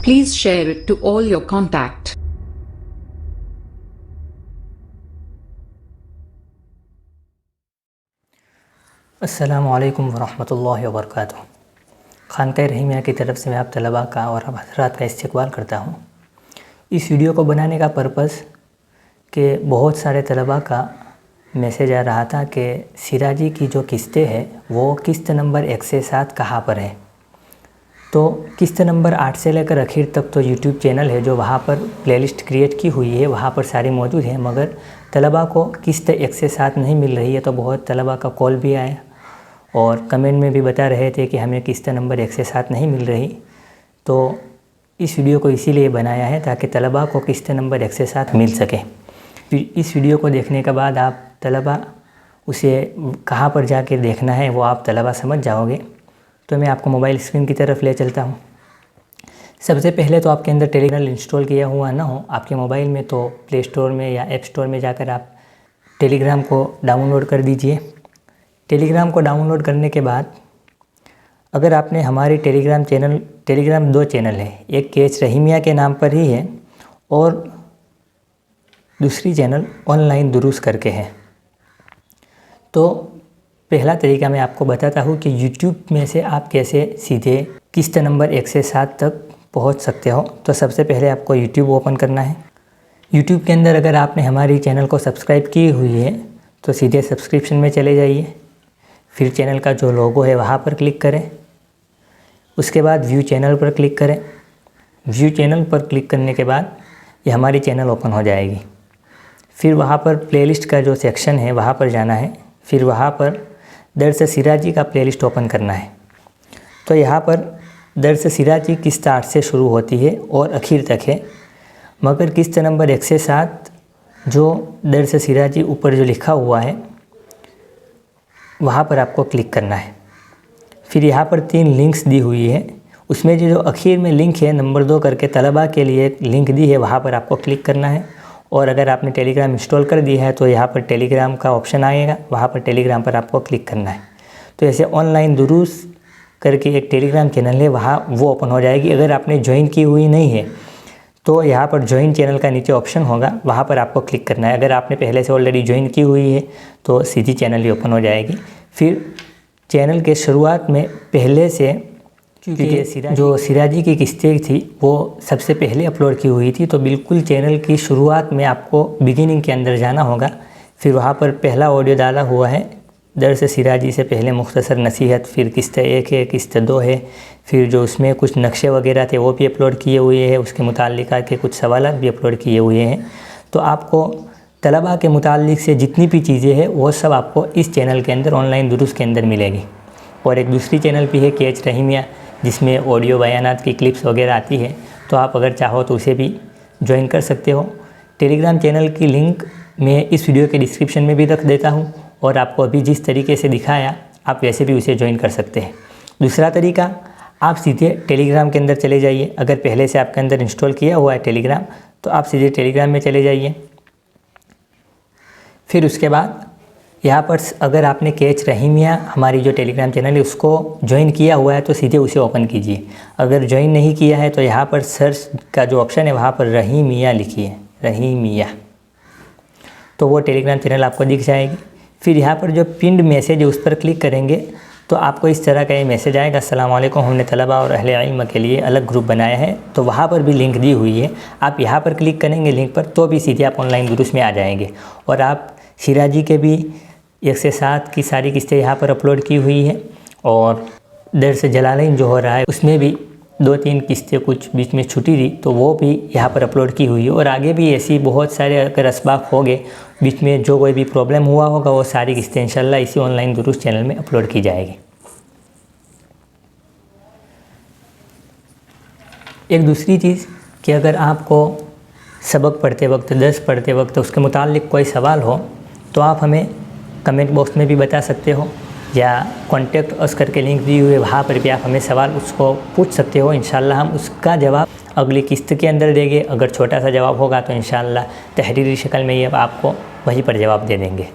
Please share it to all your contact. अस्सलामुअलैकुम वरहमतुल्लाहि वबरकातुहू। खानकाह रहीमिया की तरफ से मैं आप तलबा का और आप हज़रात का इस्तकबाल करता हूँ। इस वीडियो को बनाने का पर्पस कि बहुत सारे तलबा का मैसेज आ रहा था कि सिराजी की जो किस्तें हैं वो किस्त नंबर 1 से 7 कहाँ पर है। तो किस्त नंबर 8 से लेकर आखिर तक तो यूट्यूब चैनल है जो वहाँ पर प्लेलिस्ट क्रिएट की हुई है, वहाँ पर सारी मौजूद है, मगर तलबा को किस्त 1 से 7 नहीं मिल रही है। तो बहुत तलबा का कॉल भी आया और कमेंट में भी बता रहे थे कि हमें किस्त नंबर 1 से 7 नहीं मिल रही। तो इस वीडियो को इसीलिए बनाया है ताकि तलबा को किस्त नंबर 1 से 7 मिल सके। फिर इस वीडियो को देखने के बाद आप तलबा उसे कहाँ पर जाके देखना है वो आप तलबा समझ जाओगे। तो मैं आपको मोबाइल स्क्रीन की तरफ ले चलता हूँ। सबसे पहले तो आपके अंदर टेलीग्राम इंस्टॉल किया हुआ ना हो आपके मोबाइल में, तो प्ले स्टोर में या ऐप स्टोर में जाकर आप टेलीग्राम को डाउनलोड कर दीजिए। टेलीग्राम को डाउनलोड करने के बाद अगर आपने हमारे टेलीग्राम 2 चैनल है, एक केएच रहीमिया के नाम पर ही है और दूसरी चैनल ऑनलाइन दुरूस करके है। तो पहला तरीका मैं आपको बताता हूँ कि यूट्यूब में से आप कैसे सीधे किस्त नंबर 1 से 7 तक पहुँच सकते हो। तो सबसे पहले आपको यूट्यूब ओपन करना है। यूट्यूब के अंदर अगर आपने हमारी चैनल को सब्सक्राइब की हुई है तो सीधे सब्सक्रिप्शन में चले जाइए। फिर चैनल का जो लोगो है वहाँ पर क्लिक करें। उसके बाद व्यू चैनल पर क्लिक करें। व्यू चैनल पर क्लिक करने के बाद ये हमारी चैनल ओपन हो जाएगी। फिर वहाँ पर प्लेलिस्ट का जो सेक्शन है वहाँ पर जाना है। फिर वहाँ पर दर्स सिराजी का प्लेलिस्ट ओपन करना है। तो यहाँ पर दर्स सिराजी किस्त 8 से शुरू होती है और आखिर तक है, मगर किस्त नंबर 1 से 7 जो दर्स सिराजी ऊपर जो लिखा हुआ है वहाँ पर आपको क्लिक करना है। फिर यहाँ पर 3 लिंक्स दी हुई है, उसमें जो आखिर में लिंक है नंबर 2 करके तलबा के लिए लिंक दी है, वहाँ पर आपको क्लिक करना है। और अगर आपने टेलीग्राम इंस्टॉल कर दिया है तो यहाँ पर टेलीग्राम का ऑप्शन आएगा, वहाँ पर टेलीग्राम पर आपको क्लिक करना है। तो ऐसे ऑनलाइन दुरूस करके एक टेलीग्राम चैनल है, वहाँ वो ओपन हो जाएगी। अगर आपने ज्वाइन की हुई नहीं है तो यहाँ पर ज्वाइन चैनल का नीचे ऑप्शन होगा, वहाँ पर आपको क्लिक करना है। अगर आपने पहले से ऑलरेडी ज्वाइन की हुई है तो सीधी चैनल ही ओपन हो जाएगी। फिर चैनल के शुरुआत में पहले से क्योंकि जो सिराजी की किस्तें थी वो सबसे पहले अपलोड की हुई थी, तो बिल्कुल चैनल की शुरुआत में आपको बिगिनिंग के अंदर जाना होगा। फिर वहाँ पर पहला ऑडियो डाला हुआ है दर्स सिराजी से पहले मुख्तसर नसीहत, फिर किस्त 1 है, किस्त 2 है, फिर जो उसमें कुछ नक्शे वगैरह थे वो भी अपलोड किए हुए हैं, उसके मुताल्लिक़ के कुछ सवाल भी अपलोड किए हुए हैं। तो आपको तलबा के मुताल्लिक़ से जितनी भी चीज़ें हैं वो सब आपको इस चैनल के अंदर ऑनलाइन दुरूस के अंदर मिलेगी। और एक दूसरी चैनल भी है केएच रहीमिया, जिसमें ऑडियो बयानात की क्लिप्स वगैरह आती है, तो आप अगर चाहो तो उसे भी ज्वाइन कर सकते हो। टेलीग्राम चैनल की लिंक मैं इस वीडियो के डिस्क्रिप्शन में भी रख देता हूँ और आपको अभी जिस तरीके से दिखाया आप वैसे भी उसे ज्वाइन कर सकते हैं। दूसरा तरीका, आप सीधे टेलीग्राम के अंदर चले जाइए। अगर पहले से आपके अंदर इंस्टॉल किया हुआ है टेलीग्राम तो आप सीधे टेलीग्राम में चले जाइए। फिर उसके बाद यहाँ पर अगर आपने केएच रहीमिया हमारी जो टेलीग्राम चैनल है उसको ज्वाइन किया हुआ है तो सीधे उसे ओपन कीजिए। अगर ज्वाइन नहीं किया है तो यहाँ पर सर्च का जो ऑप्शन है वहाँ पर रहीमिया लिखिए, रहीमिया, तो वो टेलीग्राम चैनल आपको दिख जाएगी। फिर यहाँ पर जो पिंड मैसेज है उस पर क्लिक करेंगे तो आपको इस तरह का ये मैसेज आएगा, अस्सलाम वालेकुम, हमने तलबा और अहले इल्म के लिए अलग ग्रुप बनाया है। तो वहाँ पर भी लिंक दी हुई है, आप यहाँ पर क्लिक करेंगे लिंक पर तो भी सीधे आप ऑनलाइन दुरूस में आ जाएंगे। और आप सिराजी के भी 1 से 7 की सारी किस्तें यहाँ पर अपलोड की हुई है और दर्स जलालैन जो हो रहा है उसमें भी 2-3 किस्तें कुछ बीच में छुटी थी तो वो भी यहाँ पर अपलोड की हुई है। और आगे भी ऐसी बहुत सारे अगर असबाब हो गए बीच में जो कोई भी प्रॉब्लम हुआ होगा वो सारी किस्तें इंशाल्लाह इसी ऑनलाइन दुरूस चैनल में अपलोड की जाएगी। एक दूसरी चीज़ कि अगर आपको सबक पढ़ते वक्त, दर्स पढ़ते वक्त उसके मुताल्लिक़ कोई सवाल हो तो आप हमें कमेंट बॉक्स में भी बता सकते हो या कॉन्टेक्ट अस करके लिंक दी हुई है वहाँ पर भी आप हमें सवाल उसको पूछ सकते हो। इंशाल्लाह हम उसका जवाब अगली किस्त के अंदर देंगे। अगर छोटा सा जवाब होगा तो इंशाल्लाह तहरीरी शक्ल में ही अब आपको वहीं पर जवाब दे देंगे।